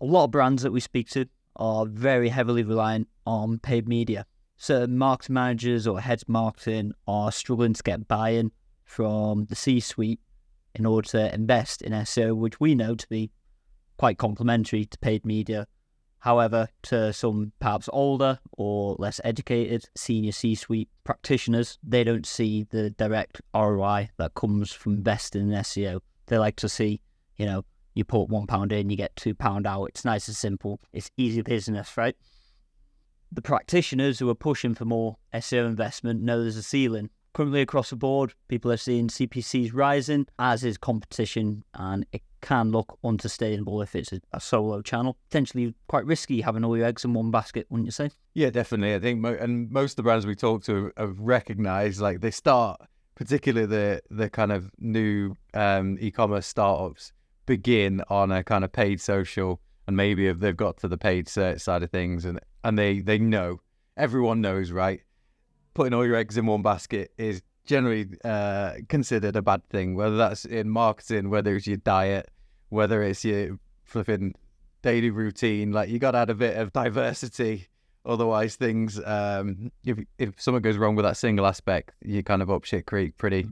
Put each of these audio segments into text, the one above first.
A lot of brands that we speak to are very heavily reliant on paid media. Certain marketing managers or heads of marketing are struggling to get buy-in from the C-suite in order to invest in SEO, which we know to be quite complementary to paid media. However, to some perhaps older or less educated senior C-suite practitioners, they don't see the direct ROI that comes from investing in SEO. They like to see, you put £1 in, you get £2 out. It's nice and simple. It's easy business, right? The practitioners who are pushing for more SEO investment know there's a ceiling. Currently across the board, people are seeing CPCs rising, as is competition, and it can look unsustainable if it's a solo channel. Potentially quite risky having all your eggs in one basket, wouldn't you say? Yeah, definitely. I think and most of the brands we talk to have recognised, like they start, particularly the kind of new e-commerce startups, begin on a kind of paid social, and maybe if they've got to the paid search side of things, and they know, everyone knows, right? Putting all your eggs in one basket is generally considered a bad thing, whether that's in marketing, whether it's your diet, whether it's your flipping daily routine. Like, you got to add a bit of diversity, otherwise things, if something goes wrong with that single aspect, you kind of up shit creek pretty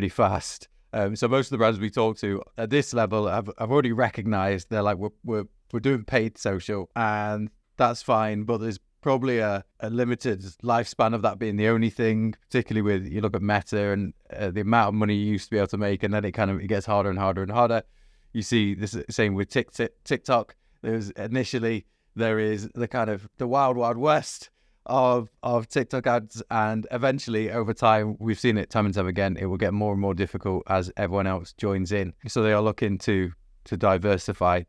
fast. So most of the brands we talk to at this level have already recognized, they're like, we're doing paid social, and that's fine, but there's probably a limited lifespan of that being the only thing, particularly with, you look at Meta and the amount of money you used to be able to make, and then it gets harder and harder and harder. You see this same with TikTok. There is the kind of the wild west of TikTok ads, and eventually over time, we've seen it time and time again, it will get more and more difficult as everyone else joins in. So they are looking to diversify.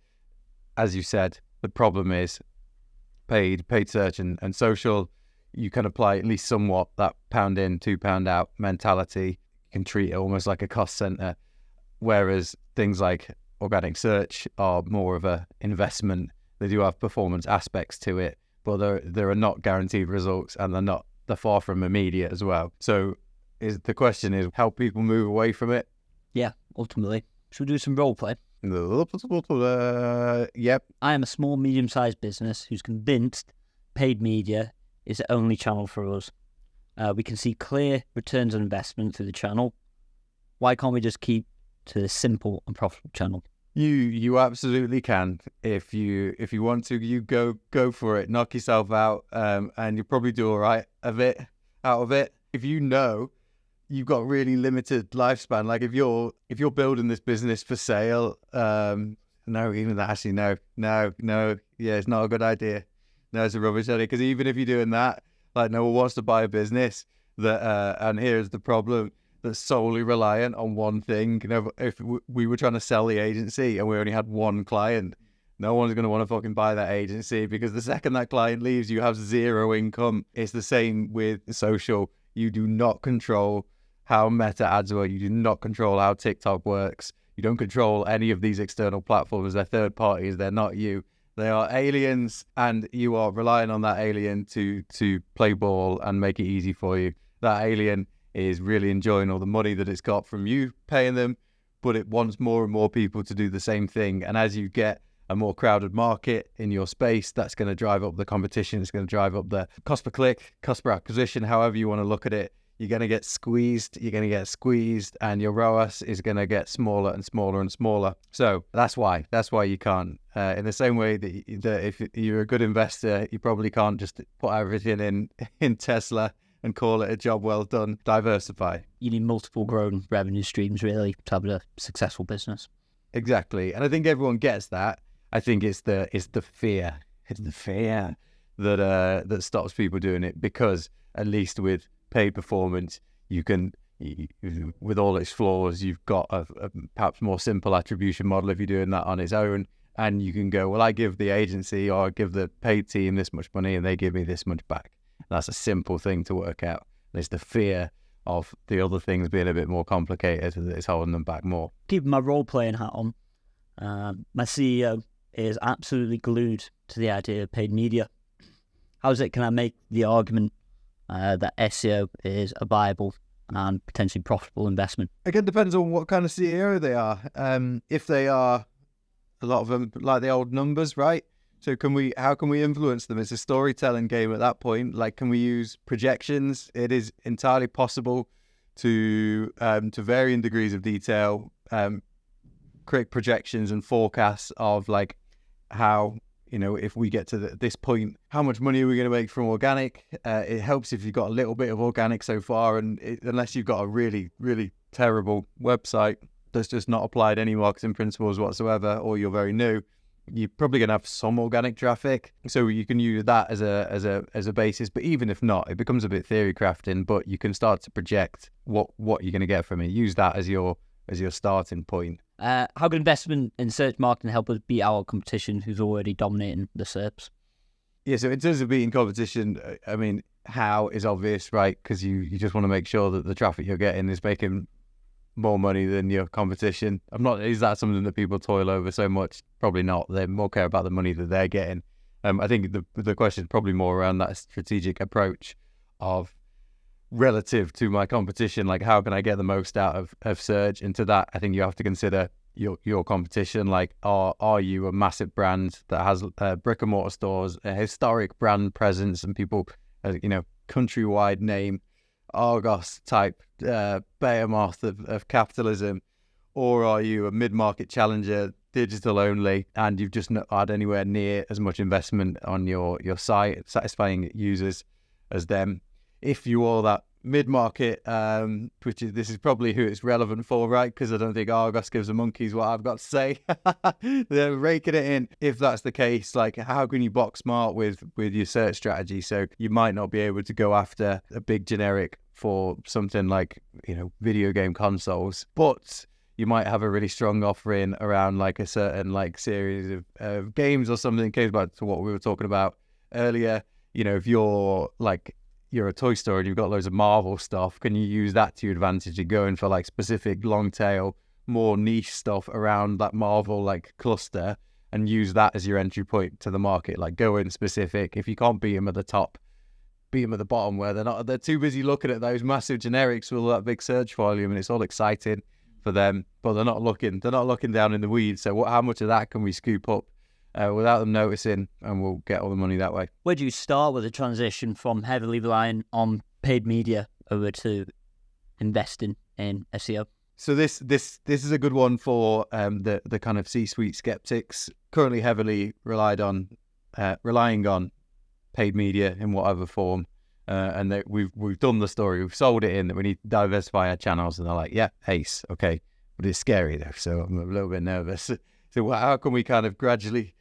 As you said, the problem is paid search and social. You can apply at least somewhat that £1 in, £2 out mentality. You can treat it almost like a cost center, whereas things like organic search are more of a investment. They do have performance aspects to it, but there are not guaranteed results, and they're far from immediate as well. So the question is, help people move away from it? Yeah, ultimately. Should we do some role play? Yep. I am a small, medium-sized business who's convinced paid media is the only channel for us. We can see clear returns on investment through the channel. Why can't we just keep to the simple and profitable channel? You absolutely can. If you want to, you go for it. Knock yourself out, and you'll probably do all right out of it. If you know you've got really limited lifespan, like if you're building this business for sale, no, yeah, it's not a good idea. No, it's a rubbish idea, because even if you're doing that, like, no one wants to buy a business that, and here's the problem, that's solely reliant on one thing. If we were trying to sell the agency and we only had one client, no one's going to want to fucking buy that agency, because the second that client leaves, you have zero income. It's the same with social. You do not control how Meta ads work. You do not control how TikTok works. You don't control any of these external platforms. They're third parties. They're not you. They are aliens, and you are relying on that alien to play ball and make it easy for you. That alien is really enjoying all the money that it's got from you paying them, but it wants more and more people to do the same thing. And as you get a more crowded market in your space, that's going to drive up the competition. It's going to drive up the cost per click, cost per acquisition, however you want to look at it. You're going to get squeezed, and your ROAS is going to get smaller and smaller and smaller. So that's why you can't. In the same way that if you're a good investor, you probably can't just put everything in Tesla and call it a job well done. Diversify. You need multiple growing revenue streams, really, to have a successful business. Exactly. And I think everyone gets that. I think it's the fear. It's the fear that stops people doing it, because at least with paid performance, you can, with all its flaws, you've got a perhaps more simple attribution model if you're doing that on its own, and you can go, well, I give the agency or I give the paid team this much money and they give me this much back. That's a simple thing to work out. There's the fear of the other things being a bit more complicated that it's holding them back more. Keeping my role-playing hat on, my CEO is absolutely glued to the idea of paid media. Can I make the argument that SEO is a viable and potentially profitable investment? Again, depends on what kind of CEO they are. If they are a lot of them like the old numbers, right? So how can we influence them? It's a storytelling game at that point. Like, can we use projections? It is entirely possible to varying degrees of detail, create projections and forecasts of like how, if we get to this point, how much money are we going to make from organic? It helps if you've got a little bit of organic so far, and unless you've got a really, really terrible website that's just not applied any marketing principles whatsoever, or you're very new, you're probably going to have some organic traffic. So you can use that as a basis. But even if not, it becomes a bit theory crafting, but you can start to project what you're going to get from it. Use that as your starting point. How can investment in search marketing help us beat our competition who's already dominating the SERPs? Yeah, so in terms of beating competition, I mean, how is obvious, right? Because you just want to make sure that the traffic you're getting is making more money than your competition. Is that something that people toil over so much? Probably not. They more care about the money that they're getting. I think the question is probably more around that strategic approach of relative to my competition, like how can I get the most out of search? And to that, I think you have to consider your competition. Like, are you a massive brand that has brick and mortar stores, a historic brand presence, and people, countrywide name, Argos type behemoth of capitalism? Or are you a mid-market challenger, digital only, and you've just not had anywhere near as much investment on your site, satisfying users as them? If you are that mid-market, this is probably who it's relevant for, right? Because I don't think Argos gives a monkeys what I've got to say. They're raking it in. If that's the case, like, how can you box smart with your search strategy? So you might not be able to go after a big generic for something like, video game consoles, but you might have a really strong offering around like a certain like series of games or something. It goes back to what we were talking about earlier. If you're a toy store and you've got loads of Marvel stuff, can you use that to your advantage and go in for like specific long tail, more niche stuff around that Marvel like cluster, and use that as your entry point to the market? Like, go in specific. If you can't beat them at the top, beat them at the bottom where they're too busy looking at those massive generics with all that big search volume, and it's all exciting for them, but they're not looking down in the weeds. So how much of that can we scoop up without them noticing, and we'll get all the money that way? Where do you start with a transition from heavily relying on paid media over to investing in SEO? So this is a good one for the kind of C-suite skeptics currently heavily relying on paid media in whatever form, and we've done the story, we've sold it in that we need to diversify our channels, and they're like, yeah, ace, okay, but it's scary though, so I'm a little bit nervous. So how can we kind of gradually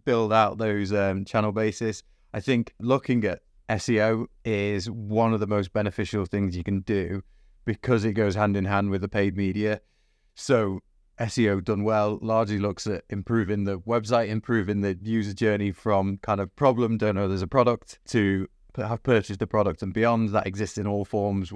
build out those channel bases? I think looking at SEO is one of the most beneficial things you can do because it goes hand in hand with the paid media. So SEO done well largely looks at improving the website, improving the user journey from kind of problem, don't know there's a product, to have purchased the product and beyond. That exists in all forms,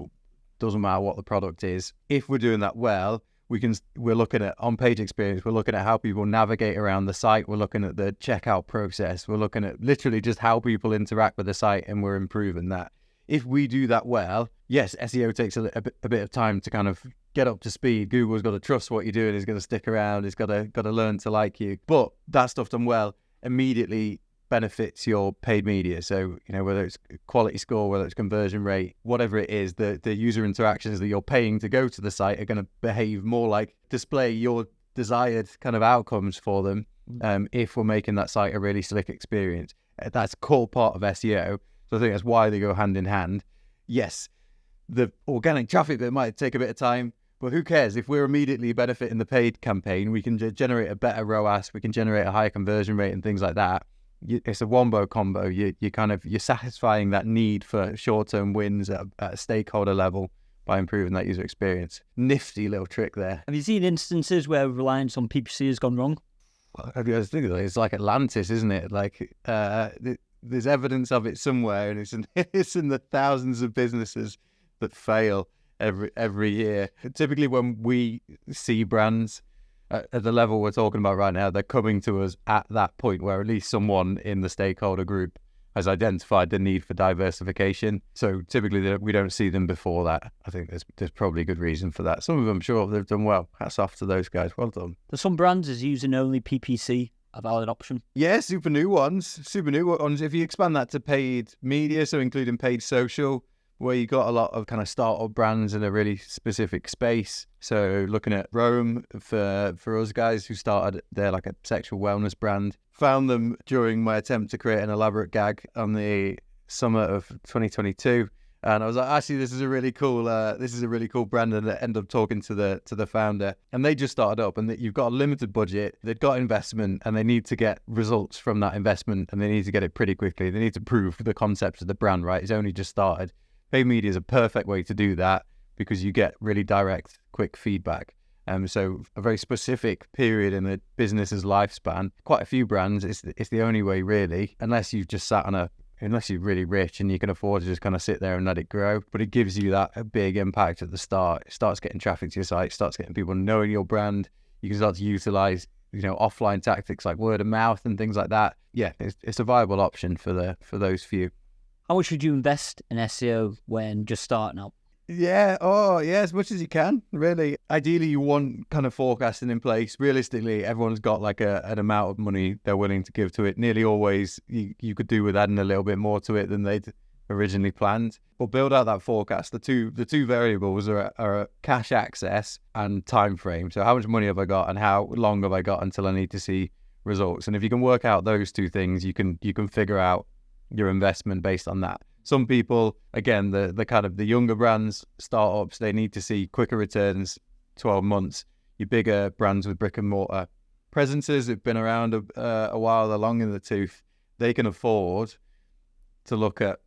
doesn't matter what the product is. If we're doing that well, we're looking at on-page experience, we're looking at how people navigate around the site, we're looking at the checkout process, we're looking at literally just how people interact with the site, and we're improving that. If we do that well, yes, SEO takes a bit of time to kind of get up to speed. Google's got to trust what you're doing, it's got to stick around, it's got to learn to like you. But that stuff done well immediately benefits your paid media. So, whether it's quality score, whether it's conversion rate, whatever it is, the user interactions that you're paying to go to the site are going to behave more like display your desired kind of outcomes for them, if we're making that site a really slick experience. That's a core part of SEO. So I think that's why they go hand in hand. Yes, the organic traffic bit might take a bit of time, but who cares? If we're immediately benefiting the paid campaign, we can generate a better ROAS, we can generate a higher conversion rate and things like that. It's a wombo combo. You're satisfying that need for short-term wins at a stakeholder level by improving that user experience. Nifty little trick there. Have you seen instances where reliance on PPC has gone wrong? Well, I was thinking, it's like Atlantis, isn't it? Like, there's evidence of it somewhere, and it's in the thousands of businesses that fail every year. Typically, when we see brands at the level we're talking about right now, they're coming to us at that point where at least someone in the stakeholder group has identified the need for diversification. So typically we don't see them before that. I think there's probably a good reason for that. Some of them, sure, they've done well. Hats off to those guys. Well done. There's some brands is using only PPC a valid option? Yeah, super new ones. If you expand that to paid media, so including paid social, where you got a lot of kind of startup brands in a really specific space. So looking at Rome for us guys who started, they're like a sexual wellness brand. Found them during my attempt to create an elaborate gag on the summer of 2022. And I was like, actually, this is a really cool brand, and I ended up talking to the founder, and they just started up, and you've got a limited budget, they've got investment, and they need to get results from that investment, and they need to get it pretty quickly. They need to prove the concept of the brand, right? It's only just started. Paid media is a perfect way to do that because you get really direct, quick feedback. So a very specific period in the business's lifespan. Quite a few brands, it's the only way really, unless you've just unless you're really rich and you can afford to just kind of sit there and let it grow. But it gives you that a big impact at the start. It starts getting traffic to your site, starts getting people knowing your brand. You can start to utilize, offline tactics like word of mouth and things like that. Yeah, it's a viable option for those few. How much would you invest in SEO when just starting out? Yeah, as much as you can, really. Ideally, you want kind of forecasting in place. Realistically, everyone's got like an amount of money they're willing to give to it. Nearly always, you could do with adding a little bit more to it than they'd originally planned. But build out that forecast. The two variables are cash access and time frame. So how much money have I got, and how long have I got until I need to see results? And if you can work out those two things, you can figure out your investment based on that. Some people, again, the kind of the younger brands, startups, they need to see quicker returns, 12 months. Your bigger brands with brick and mortar presences who've been around a while, they're long in the tooth, they can afford to look at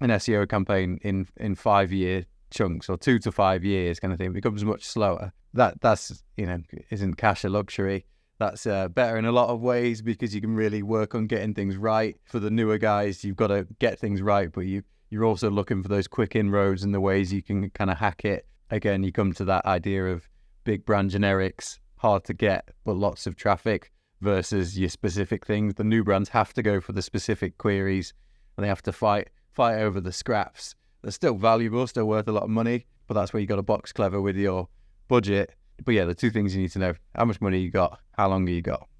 an SEO campaign in 5-year chunks, or 2 to 5 years kind of thing. It becomes much slower. That's isn't cash a luxury. That's better in a lot of ways because you can really work on getting things right. For the newer guys, you've got to get things right, but you're also looking for those quick inroads and the ways you can kind of hack it. Again, you come to that idea of big brand generics, hard to get, but lots of traffic, versus your specific things. The new brands have to go for the specific queries, and they have to fight over the scraps. They're still valuable, still worth a lot of money, but that's where you got to box clever with your budget. But yeah, the two things you need to know: how much money you got, how long you got.